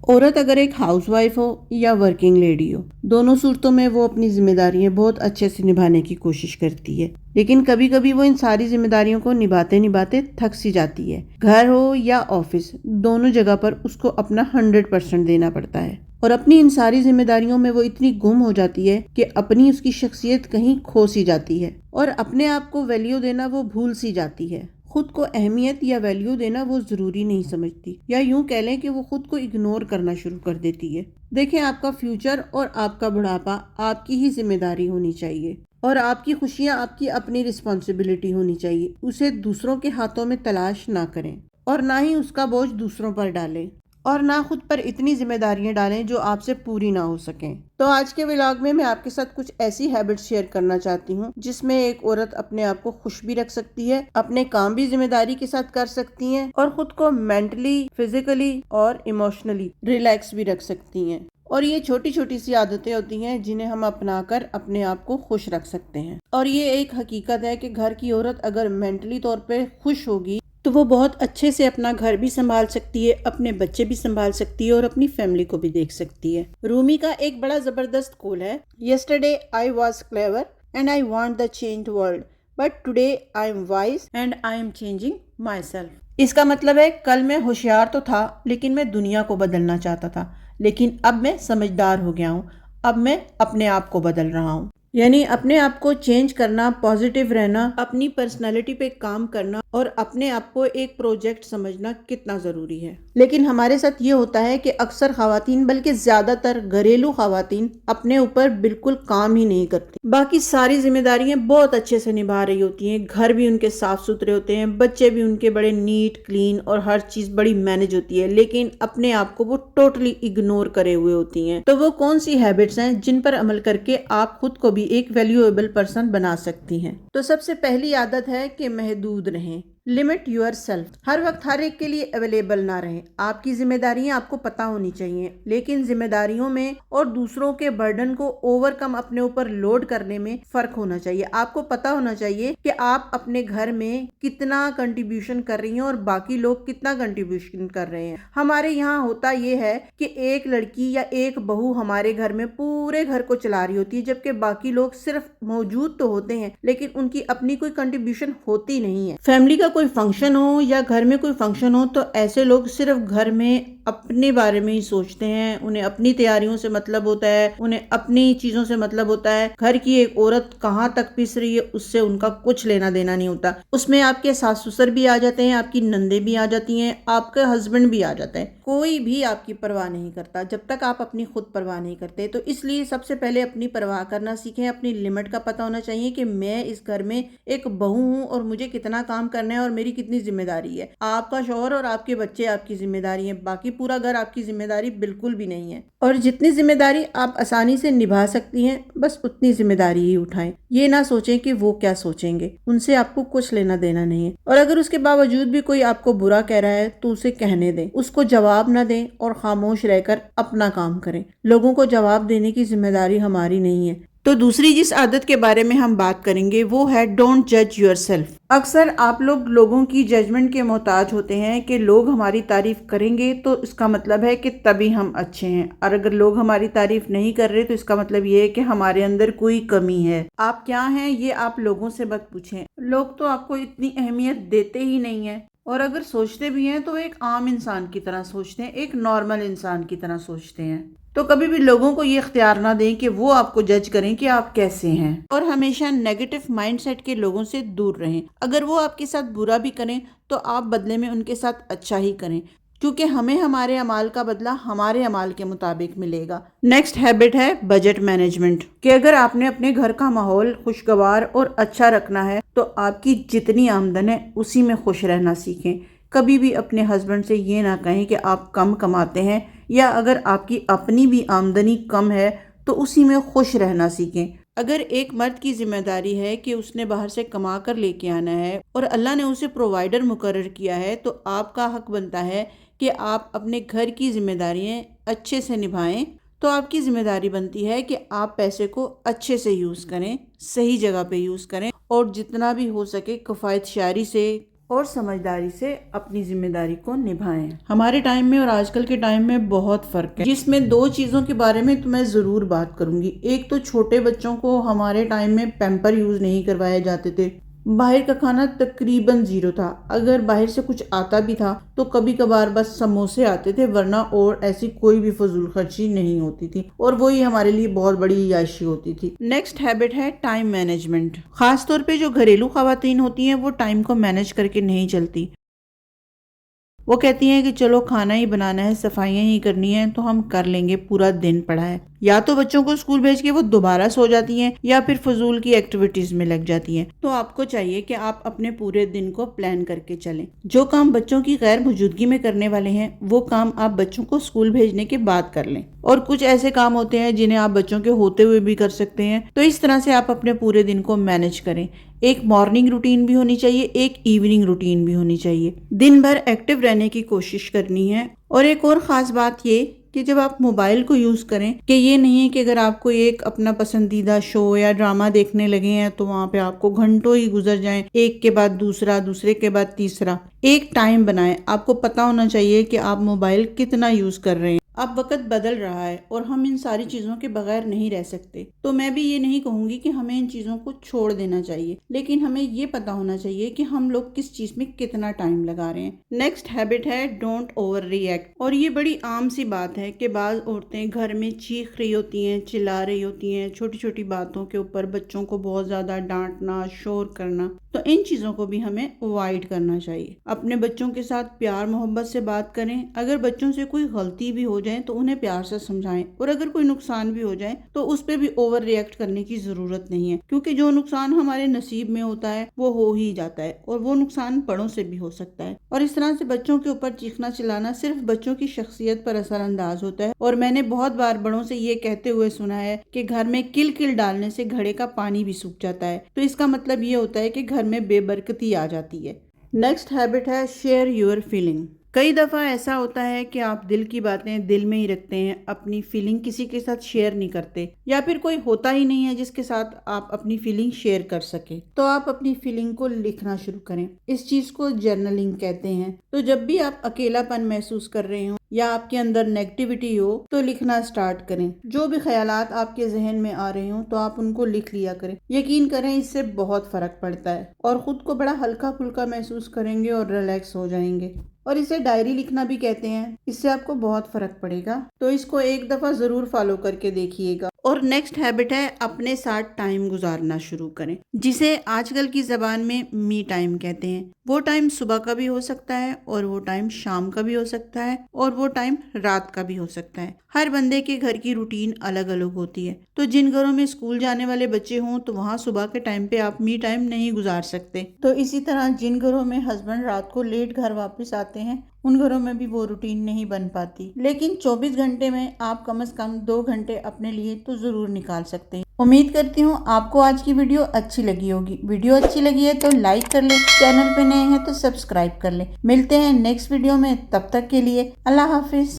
عورت اگر ایک ہاؤس وائف ہو یا ورکنگ لیڈی ہو، دونوں صورتوں میں وہ اپنی ذمہ داریاں بہت اچھے سے نبھانے کی کوشش کرتی ہے، لیکن کبھی کبھی وہ ان ساری ذمہ داریوں کو نبھاتے نبھاتے تھک سی جاتی ہے۔ گھر ہو یا آفس، دونوں جگہ پر اس کو اپنا 100% دینا پڑتا ہے، اور اپنی ان ساری ذمہ داریوں میں وہ اتنی گم ہو جاتی ہے کہ اپنی اس کی شخصیت کہیں کھو سی جاتی ہے، اور اپنے آپ کو ویلیو دینا وہ بھول سی جاتی ہے۔ خود کو اہمیت یا ویلیو دینا وہ ضروری نہیں سمجھتی، یا یوں کہہ لیں کہ وہ خود کو اگنور کرنا شروع کر دیتی ہے۔ دیکھیں، آپ کا فیوچر اور آپ کا بڑھاپا آپ کی ہی ذمہ داری ہونی چاہیے، اور آپ کی خوشیاں آپ کی اپنی رسپانسبلٹی ہونی چاہیے۔ اسے دوسروں کے ہاتھوں میں تلاش نہ کریں، اور نہ ہی اس کا بوجھ دوسروں پر ڈالیں، اور نہ خود پر اتنی ذمہ داریاں ڈالیں جو آپ سے پوری نہ ہو سکیں۔ تو آج کے ولاگ میں آپ کے ساتھ کچھ ایسی ہیبٹس شیئر کرنا چاہتی ہوں جس میں ایک عورت اپنے آپ کو خوش بھی رکھ سکتی ہے، اپنے کام بھی ذمہ داری کے ساتھ کر سکتی ہیں، اور خود کو مینٹلی، فزیکلی اور ایموشنلی ریلیکس بھی رکھ سکتی ہیں۔ اور یہ چھوٹی چھوٹی سی عادتیں ہوتی ہیں جنہیں ہم اپنا کر اپنے آپ کو خوش رکھ سکتے ہیں۔ اور یہ ایک حقیقت ہے کہ گھر کی عورت اگر مینٹلی طور پہ خوش ہوگی تو وہ بہت اچھے سے اپنا گھر بھی سنبھال سکتی ہے، اپنے بچے بھی سنبھال سکتی ہے، اور اپنی فیملی کو بھی دیکھ سکتی ہے۔ رومی کا ایک بڑا زبردست قول ہے، "Yesterday I was clever and I want the changed world, but today I am wise and I am changing myself." اس کا مطلب ہے کل میں ہوشیار تو تھا لیکن میں دنیا کو بدلنا چاہتا تھا، لیکن اب میں سمجھدار ہو گیا ہوں، اب میں اپنے آپ کو بدل رہا ہوں۔ یعنی اپنے آپ کو چینج کرنا، پازیٹیو رہنا، اپنی پرسنالٹی پہ کام کرنا اور اپنے آپ کو ایک پروجیکٹ سمجھنا کتنا ضروری ہے۔ لیکن ہمارے ساتھ یہ ہوتا ہے کہ اکثر خواتین، بلکہ زیادہ تر گھریلو خواتین، اپنے اوپر بالکل کام ہی نہیں کرتی۔ باقی ساری ذمہ داریاں بہت اچھے سے نبھا رہی ہوتی ہیں، گھر بھی ان کے صاف ستھرے ہوتے ہیں، بچے بھی ان کے بڑے نیٹ کلین، اور ہر چیز بڑی مینج ہوتی ہے، لیکن اپنے آپ کو وہ ٹوٹلی اگنور کرے ہوئے ہوتی ہیں۔ تو وہ کون سی ہیبٹس ہیں جن پر عمل کر کے آپ خود کو بھی ایک ویلیویبل پرسن بنا سکتی ہیں؟ تو سب سے پہلی عادت ہے کہ محدود رہیں۔ Limit your self. ہر وقت ہر ایک کے لیے اویلیبل نہ رہیں۔ آپ کی ذمہ داریاں آپ کو پتہ ہونی چاہیے، لیکن ذمہ داریوں میں اور دوسروں کے برڈن کو اوور کم اپنے اوپر لوڈ کرنے میں فرق ہونا چاہیے۔ آپ کو پتہ ہونا چاہیے کہ آپ اپنے گھر میں کتنا کنٹریبیوشن کر رہی ہیں اور باقی لوگ کتنا کنٹریبیوشن کر رہے ہیں۔ ہمارے یہاں ہوتا یہ ہے کہ ایک لڑکی یا ایک بہو ہمارے گھر میں پورے گھر کو چلا رہی ہوتی ہے، جبکہ باقی لوگ صرف موجود تو ہوتے ہیں لیکن ان کی اپنی کوئی کنٹریبیوشن ہوتی نہیں ہے۔ فیملی کا کوئی فنکشن ہو یا گھر میں کوئی فنکشن ہو تو ایسے لوگ صرف گھر میں اپنے بارے میں ہی سوچتے ہیں، انہیں اپنی تیاریوں سے مطلب ہوتا ہے، انہیں اپنی چیزوں سے مطلب ہوتا ہے۔ گھر کی ایک عورت کہاں تک پس رہی ہے اس سے ان کا کچھ لینا دینا نہیں ہوتا۔ اس میں آپ کے ساس سسر بھی آ جاتے ہیں، آپ کی نندیں بھی آ جاتی ہیں، آپ کا ہسبینڈ بھی آ جاتا ہے، کوئی بھی آپ کی پرواہ نہیں کرتا جب تک آپ اپنی خود پرواہ نہیں کرتے۔ تو اس لیے سب سے پہلے اپنی پرواہ کرنا سیکھیں، اپنی لمٹ کا پتہ ہونا چاہیے کہ میں اس گھر میں ایک بہو ہوں اور مجھے کتنا کام کرنا ہے اور میری کتنی ذمہ داری ہے۔ آپ کا شوہر اور آپ کے بچے آپ کی ذمہ داری ہیں، باقی پورا گھر آپ کی ذمہ داری بالکل بھی نہیں ہے۔ اور جتنی ذمہ داری آپ آسانی سے نبھا سکتی ہیں بس اتنی ذمہ داری ہی اٹھائیں۔ یہ نہ سوچیں کہ وہ کیا سوچیں گے، ان سے آپ کو کچھ لینا دینا نہیں ہے۔ اور اگر اس کے باوجود بھی کوئی آپ کو برا کہہ رہا ہے تو اسے کہنے دیں، اس کو جواب نہ دیں اور خاموش رہ کر اپنا کام کریں۔ لوگوں کو جواب دینے کی ذمہ داری ہماری نہیں ہے۔ تو دوسری جس عادت کے بارے میں ہم بات کریں گے وہ ہے ڈونٹ جج یور سیلف۔ اکثر آپ لوگ لوگوں کی ججمنٹ کے محتاج ہوتے ہیں کہ لوگ ہماری تعریف کریں گے تو اس کا مطلب ہے کہ تبھی ہم اچھے ہیں، اور اگر لوگ ہماری تعریف نہیں کر رہے تو اس کا مطلب یہ ہے کہ ہمارے اندر کوئی کمی ہے۔ آپ کیا ہیں یہ آپ لوگوں سے مت پوچھیں، لوگ تو آپ کو اتنی اہمیت دیتے ہی نہیں ہیں، اور اگر سوچتے بھی ہیں تو ایک عام انسان کی طرح سوچتے ہیں، ایک نارمل انسان کی طرح سوچتے ہیں۔ تو کبھی بھی لوگوں کو یہ اختیار نہ دیں کہ وہ آپ کو جج کریں کہ آپ کیسے ہیں، اور ہمیشہ نیگیٹو مائنڈ سیٹ کے لوگوں سے دور رہیں۔ اگر وہ آپ کے ساتھ برا بھی کریں تو آپ بدلے میں ان کے ساتھ اچھا ہی کریں، کیونکہ ہمیں ہمارے اعمال کا بدلہ ہمارے اعمال کے مطابق ملے گا۔ نیکسٹ ہیبٹ ہے بجٹ مینجمنٹ، کہ اگر آپ نے اپنے گھر کا ماحول خوشگوار اور اچھا رکھنا ہے تو آپ کی جتنی آمدن ہے اسی میں خوش رہنا سیکھیں۔ کبھی بھی اپنے ہسبینڈ سے یہ نہ کہیں کہ آپ کم کماتے ہیں، یا اگر آپ کی اپنی بھی آمدنی کم ہے تو اسی میں خوش رہنا سیکھیں۔ اگر ایک مرد کی ذمہ داری ہے کہ اس نے باہر سے کما کر لے کے آنا ہے اور اللہ نے اسے پرووائڈر مقرر کیا ہے تو آپ کا حق بنتا ہے کہ آپ اپنے گھر کی ذمہ داریاں اچھے سے نبھائیں۔ تو آپ کی ذمہ داری بنتی ہے کہ آپ پیسے کو اچھے سے یوز کریں، صحیح جگہ پہ یوز کریں، اور جتنا بھی ہو سکے کفایت شعاری سے اور سمجھداری سے اپنی ذمہ داری کو نبھائیں۔ ہمارے ٹائم میں اور آج کل کے ٹائم میں بہت فرق ہے، جس میں 2 چیزوں کے بارے میں تو میں ضرور بات کروں گی۔ ایک تو چھوٹے بچوں کو ہمارے ٹائم میں پیمپر یوز نہیں کروائے جاتے تھے، باہر کا کھانا تقریباً 0 تھا، اگر باہر سے کچھ آتا بھی تھا تو کبھی کبھار بس سموسے آتے تھے، ورنہ اور ایسی کوئی بھی فضول خرچی نہیں ہوتی تھی، اور وہی ہمارے لیے بہت بڑی عیاشی ہوتی تھی۔ نیکسٹ ہیبٹ ہے ٹائم مینجمنٹ۔ خاص طور پہ جو گھریلو خواتین ہوتی ہیں وہ ٹائم کو مینج کر کے نہیں چلتی۔ وہ کہتی ہیں کہ چلو کھانا ہی بنانا ہے، صفائیاں ہی کرنی ہیں تو ہم کر لیں گے، پورا دن پڑا ہے۔ یا تو بچوں کو اسکول بھیج کے وہ دوبارہ سو جاتی ہیں یا پھر فضول کی ایکٹیویٹیز میں لگ جاتی ہیں۔ تو آپ کو چاہیے کہ آپ اپنے پورے دن کو پلان کر کے چلیں۔ جو کام بچوں کی غیر موجودگی میں کرنے والے ہیں وہ کام آپ بچوں کو اسکول بھیجنے کے بعد کر لیں، اور کچھ ایسے کام ہوتے ہیں جنہیں آپ بچوں کے ہوتے ہوئے بھی کر سکتے ہیں۔ تو اس طرح سے آپ اپنے پورے دن کو مینج کریں۔ ایک مارننگ روٹین بھی ہونی چاہیے، ایک ایوننگ روٹین بھی ہونی چاہیے۔ دن بھر ایکٹیو رہنے کی کوشش کرنی ہے۔ اور ایک اور خاص بات یہ کہ جب آپ موبائل کو یوز کریں کہ یہ نہیں ہے کہ اگر آپ کو ایک اپنا پسندیدہ شو یا ڈرامہ دیکھنے لگے ہیں تو وہاں پہ آپ کو گھنٹوں ہی گزر جائیں، ایک کے بعد دوسرا، دوسرے کے بعد تیسرا۔ ایک ٹائم بنائیں، آپ کو پتا ہونا چاہیے کہ آپ موبائل کتنا یوز کر رہے ہیں۔ اب وقت بدل رہا ہے اور ہم ان ساری چیزوں کے بغیر نہیں رہ سکتے، تو میں بھی یہ نہیں کہوں گی کہ ہمیں ان چیزوں کو چھوڑ دینا چاہیے، لیکن ہمیں یہ پتا ہونا چاہیے کہ ہم لوگ کس چیز میں کتنا ٹائم لگا رہے ہیں۔ نیکسٹ ہیبٹ ہے ڈونٹ اوور ری ایکٹ۔ اور یہ بڑی عام سی بات ہے کہ بعض عورتیں گھر میں چیخ رہی ہوتی ہیں، چلا رہی ہوتی ہیں، چھوٹی چھوٹی باتوں کے اوپر بچوں کو بہت زیادہ ڈانٹنا، شور کرنا۔ تو ان چیزوں کو بھی ہمیں اوائڈ کرنا چاہیے۔ اپنے بچوں کے ساتھ پیار محبت سے بات کریں، اگر بچوں سے کوئی غلطی بھی ہو جائیں تو انہیں پیار سے سمجھائیں، اور اگر کوئی نقصان بھی ہو جائے تو اس پہ بھی اوور ری ایکٹ کرنے کی ضرورت نہیں ہے، کیونکہ جو نقصان ہمارے نصیب میں ہوتا ہے وہ ہو ہی جاتا ہے، اور وہ نقصان بڑوں سے بھی ہو سکتا ہے۔ اور اس طرح سے بچوں کے اوپر چیخنا چلانا صرف بچوں کی شخصیت پر اثر انداز ہوتا ہے، اور میں نے بہت بار بڑوں سے یہ کہتے ہوئے سنا ہے کہ گھر میں کل کل ڈالنے سے گھڑے کا پانی بھی سوکھ جاتا ہے، تو اس کا مطلب یہ ہوتا ہے کہ گھر میں بے برکتی آ جاتی ہے۔ نیکسٹ ہیبٹ ہے شیئر یور فیلنگ۔ کئی دفعہ ایسا ہوتا ہے کہ آپ دل کی باتیں دل میں ہی رکھتے ہیں، اپنی فیلنگ کسی کے ساتھ شیئر نہیں کرتے، یا پھر کوئی ہوتا ہی نہیں ہے جس کے ساتھ آپ اپنی فیلنگ شیئر کر سکیں۔ تو آپ اپنی فیلنگ کو لکھنا شروع کریں، اس چیز کو جرنلنگ کہتے ہیں۔ تو جب بھی آپ اکیلا پن محسوس کر رہے ہوں یا آپ کے اندر نیگیٹیوٹی ہو تو لکھنا سٹارٹ کریں۔ جو بھی خیالات آپ کے ذہن میں آ رہے ہوں تو آپ ان کو لکھ لیا کریں، یقین کریں اس سے بہت فرق پڑتا ہے، اور خود کو بڑا ہلکا پھلکا محسوس کریں گے اور ریلیکس ہو جائیں گے۔ اور اسے ڈائری لکھنا بھی کہتے ہیں، اس سے آپ کو بہت فرق پڑے گا، تو اس کو ایک دفعہ ضرور فالو کر کے دیکھیے گا۔ اور نیکسٹ ہیبٹ ہے اپنے ساتھ ٹائم گزارنا شروع کریں، جسے آج کل کی زبان میں می ٹائم کہتے ہیں۔ وہ ٹائم صبح کا بھی ہو سکتا ہے، اور وہ ٹائم شام کا بھی ہو سکتا ہے، اور وہ ٹائم رات کا بھی ہو سکتا ہے۔ ہر بندے کے گھر کی روٹین الگ الگ ہوتی ہے، تو جن گھروں میں اسکول جانے والے بچے ہوں تو وہاں صبح کے ٹائم پہ آپ می ٹائم نہیں گزار سکتے۔ تو اسی طرح جن گھروں میں ہسبینڈ رات کو لیٹ گھر واپس آتے ہیں ان گھروں میں بھی وہ روٹین نہیں بن پاتی، لیکن 24 گھنٹے میں آپ کم از کم 2 گھنٹے اپنے لیے تو ضرور نکال سکتے ہیں۔ امید کرتی ہوں آپ کو آج کی ویڈیو اچھی لگی ہوگی۔ ویڈیو اچھی لگی ہے تو لائک کر لیں، چینل پہ نئے ہیں تو سبسکرائب کر لیں۔ ملتے ہیں نیکسٹ ویڈیو میں، تب تک کے لیے اللہ حافظ۔